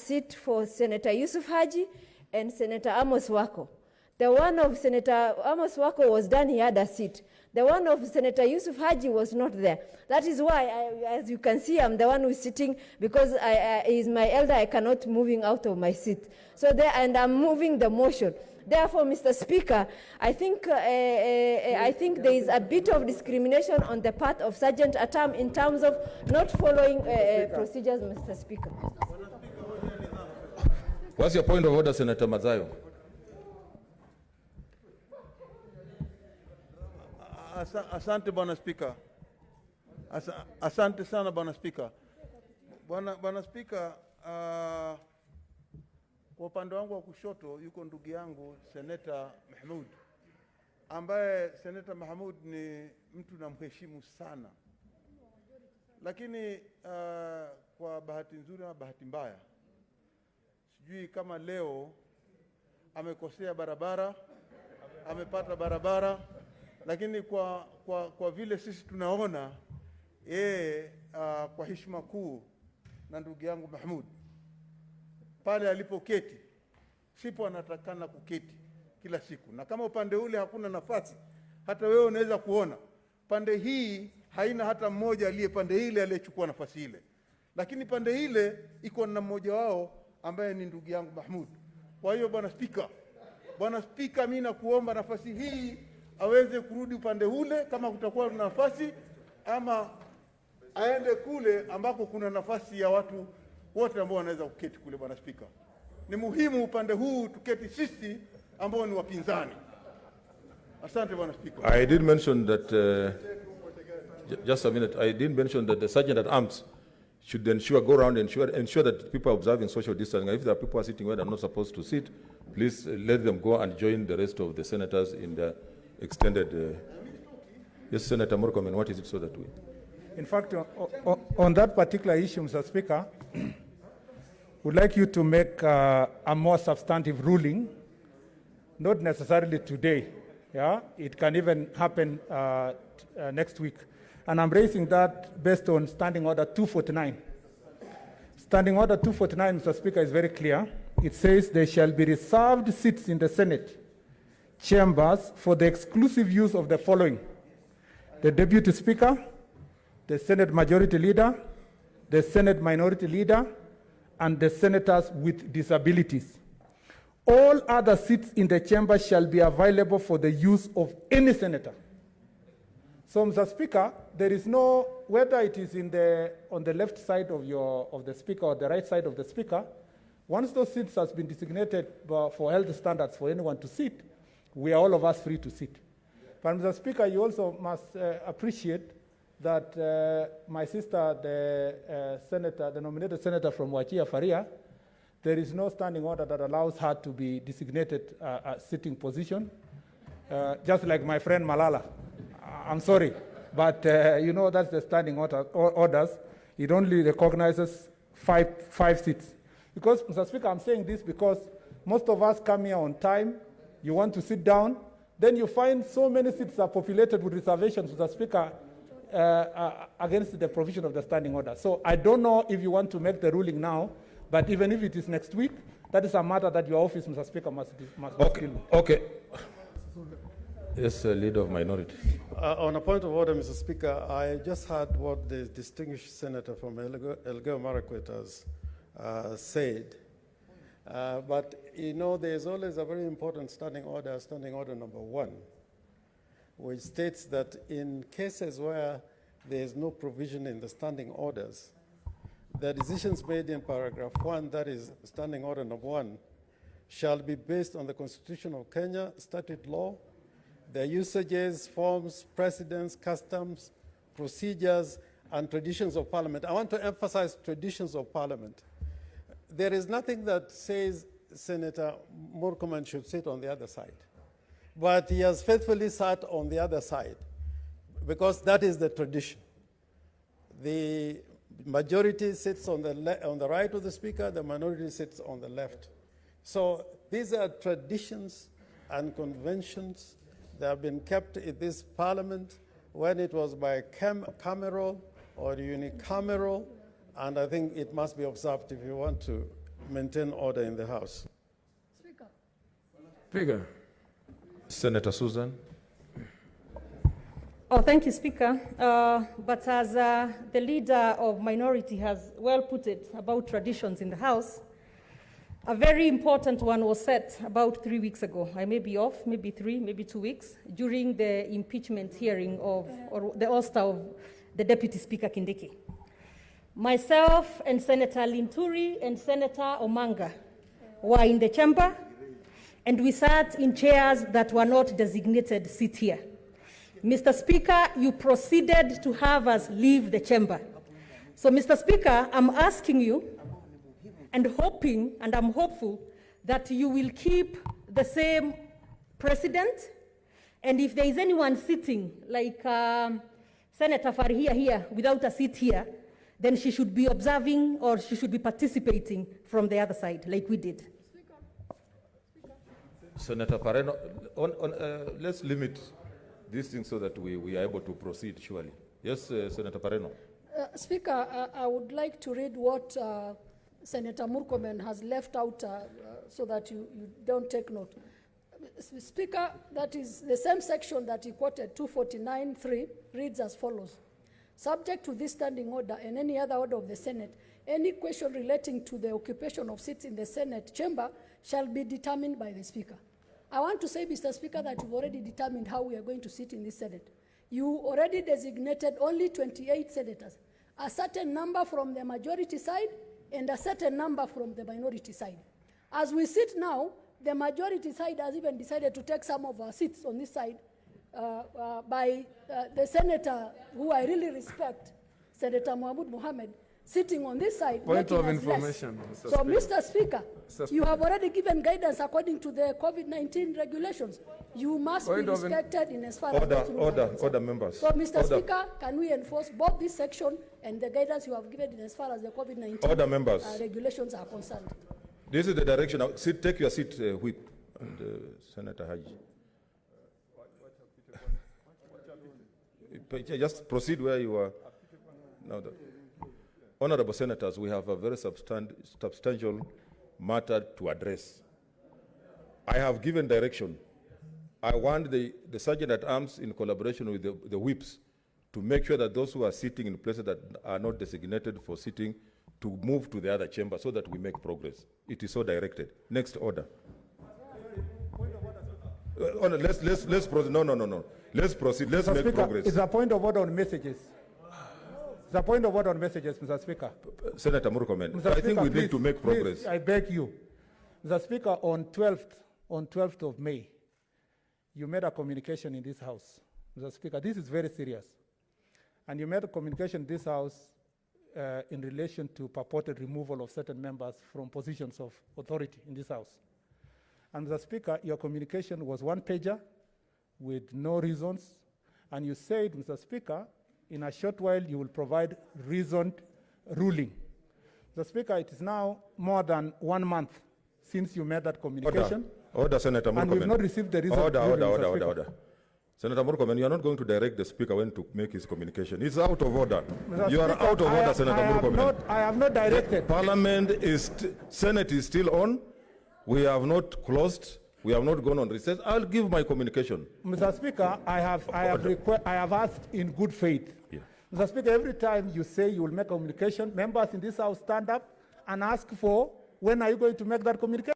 seat for Senator Yusuf Haji and Senator Amos Wako. The one of Senator Amos Wako was done, he had a seat. The one of Senator Yusuf Haji was not there. That is why, as you can see, I'm the one who's sitting, because he's my elder, I cannot moving out of my seat. So there, and I'm moving the motion. Therefore, Mr. Speaker, I think there is a bit of discrimination on the part of Sergeant Atam in terms of not following procedures, Mr. Speaker. What's your point of order, Senator Mazayo? Asante Bwana Spika. Asante sana Bwana Spika. Bwana Spika, kwa upande wangu wa kushoto yuko ndugu yangu Senator Mahmoud, ambaye Senator Mahmoud ni mtu namheshimu sana. Lakini kwa bahati nzuri na bahati mbaya, sijui kama leo amekosea barabara, amepata barabara, lakini kwa vile sisi tunaona kwa heshima kuu na ndugu yangu Mahmoud pale alipoketi, sipo anatakana kuketi kila siku. Na kama upande ule hakuna nafasi, hata wewe unaweza kuona pande hii haina hata mmoja aliye pande ile aliyechukua nafasi ile, lakini pande ile iko na mmoja wao ambaye ni ndugu yangu Mahmoud. Kwa hiyo Bwana Spika, mimi nakuomba nafasi hii aweze kurudi upande ule kama kutakuwa na nafasi, ama aende kule ambako kuna nafasi ya watu wote ambao wanaweza kuketi kule. Bwana Spika, ni muhimu upande huu tuketi sisi ambao ni wapinzani. Asante Bwana Spika. I did mention that just a minute. I did mention that the sergeant at arms should go around and ensure that people are observing social distancing. If there are people sitting where they're not supposed to sit, please let them go and join the rest of the senators in the extended. Yes, Senator Murkomen, what is it so that we? In fact, on that particular issue, Mr. Speaker, would like you to make a more substantive ruling, not necessarily today. Yeah, it can even happen next week. And I'm raising that based on Standing Order 249. Standing Order 249, Mr. Speaker, is very clear. It says there shall be reserved seats in the Senate chambers for the exclusive use of the following: the Deputy Speaker, the Senate Majority Leader, the Senate Minority Leader, and the senators with disabilities. All other seats in the chamber shall be available for the use of any senator. So, Mr. Speaker, there is no, whether it is on the left side of the Speaker or the right side of the Speaker, once those seats has been designated for health standards for anyone to sit, we are all of us free to sit. But, Mr. Speaker, you also must appreciate that my sister, the nominated senator from Wajir Faria, there is no standing order that allows her to be designated a sitting position, just like my friend Malala. I'm sorry, but you know that's the standing orders. It only recognizes five seats. Because, Mr. Speaker, I'm saying this because most of us come here on time. You want to sit down, then you find so many seats are populated with reservations, Mr. Speaker, against the provision of the standing order. So I don't know if you want to make the ruling now, but even if it is next week, that is a matter that your office, Mr. Speaker, must deal with. Okay. Yes, Leader of Minority. On a point of order, Mr. Speaker, I just heard what the distinguished senator from Elgeyo Marakwet has said. But, you know, there's always a very important standing order number 1, which states that in cases where there is no provision in the standing orders, the decisions made in paragraph 1, that is standing order number 1, shall be based on the Constitution of Kenya, statute law, the usages, forms, precedents, customs, procedures, and traditions of Parliament. I want to emphasize traditions of Parliament. There is nothing that says Senator Murkomen should sit on the other side. But he has faithfully sat on the other side because that is the tradition. The majority sits on the right of the Speaker, the minority sits on the left. So these are traditions and conventions that have been kept in this Parliament when it was bicameral or unicameral, and I think it must be observed if you want to maintain order in the House. Speaker. Senator Susan. Oh, thank you, Speaker. But as the leader of minority has well put it about traditions in the House, a very important one was set about 3 weeks ago. I may be off, maybe 3, maybe 2 weeks, during the impeachment hearing of, or the ouster of the Deputy Speaker Kindiki. Myself and Senator Linturi and Senator Omanga were in the chamber, and we sat in chairs that were not designated seat here. Mr. Speaker, you proceeded to have us leave the chamber. So, Mr. Speaker, I'm asking you and hoping, and I'm hopeful, that you will keep the same precedent. And if there is anyone sitting, like Senator Farhia here, without a seat here, then she should be observing or she should be participating from the other side, like we did. Senator Pareno, let's limit these things so that we are able to proceed, surely. Yes, Senator Pareno. Speaker, I would like to read what Senator Murkomen has left out so that you don't take note. Speaker, that is the same section that he quoted, 249.3, reads as follows. Subject to this standing order and any other order of the Senate, any question relating to the occupation of seats in the Senate chamber shall be determined by the Speaker. I want to say, Mr. Speaker, that you've already determined how we are going to sit in this Senate. You already designated only 28 senators, a certain number from the majority side and a certain number from the minority side. As we sit now, the majority side has even decided to take some of our seats on this side by the senator who I really respect, Senator Mahmoud Mohammed, sitting on this side. Point of information, Mr. So, Speaker. Mr. Speaker, you have already given guidance according to the COVID-19 regulations. You must be respected in as far as Order, members. So, Mr. Speaker, can we enforce both this section and the guidance you have given in as far as the COVID-19 regulations are concerned? This is the direction. Take your seat, Whip, and Senator Haji. Just proceed where you are. Now, honorable senators, we have a very substantial matter to address. I have given direction. I want the Sergeant at Arms, in collaboration with the whips, to make sure that those who are sitting in places that are not designated for sitting to move to the other chamber so that we make progress. It is so directed. Next order. Let's proceed. No. Let's proceed. Let's make progress. It's a point of order on messages. It's a point of order on messages, Mr. Speaker. Senator Murkomen, I think we need to make progress. Please, I beg you. Mr. Speaker, on 12th of May, you made a communication in this House. Mr. Speaker, this is very serious. And you made a communication in this House in relation to purported removal of certain members from positions of authority in this House. And Mr. Speaker, your communication was one-pager with no reasons. And you said, Mr. Speaker, in a short while you will provide reasoned ruling. Mr. Speaker, it is now more than 1 month since you made that communication. Order, Senator Murkomen. And we've not received the reasoned ruling. Order. Senator Murkomen, you are not going to direct the Speaker when to make his communication. It's out of order. You are out of order, Senator Murkomen. I have not directed. The Parliament is, Senate is still on. We have not closed. We have not gone on recess. I'll give my communication. Mr. Speaker, I have asked in good faith. Yeah. Mr. Speaker, every time you say you will make communication, members in this House stand up and ask for, when are you going to make that communication?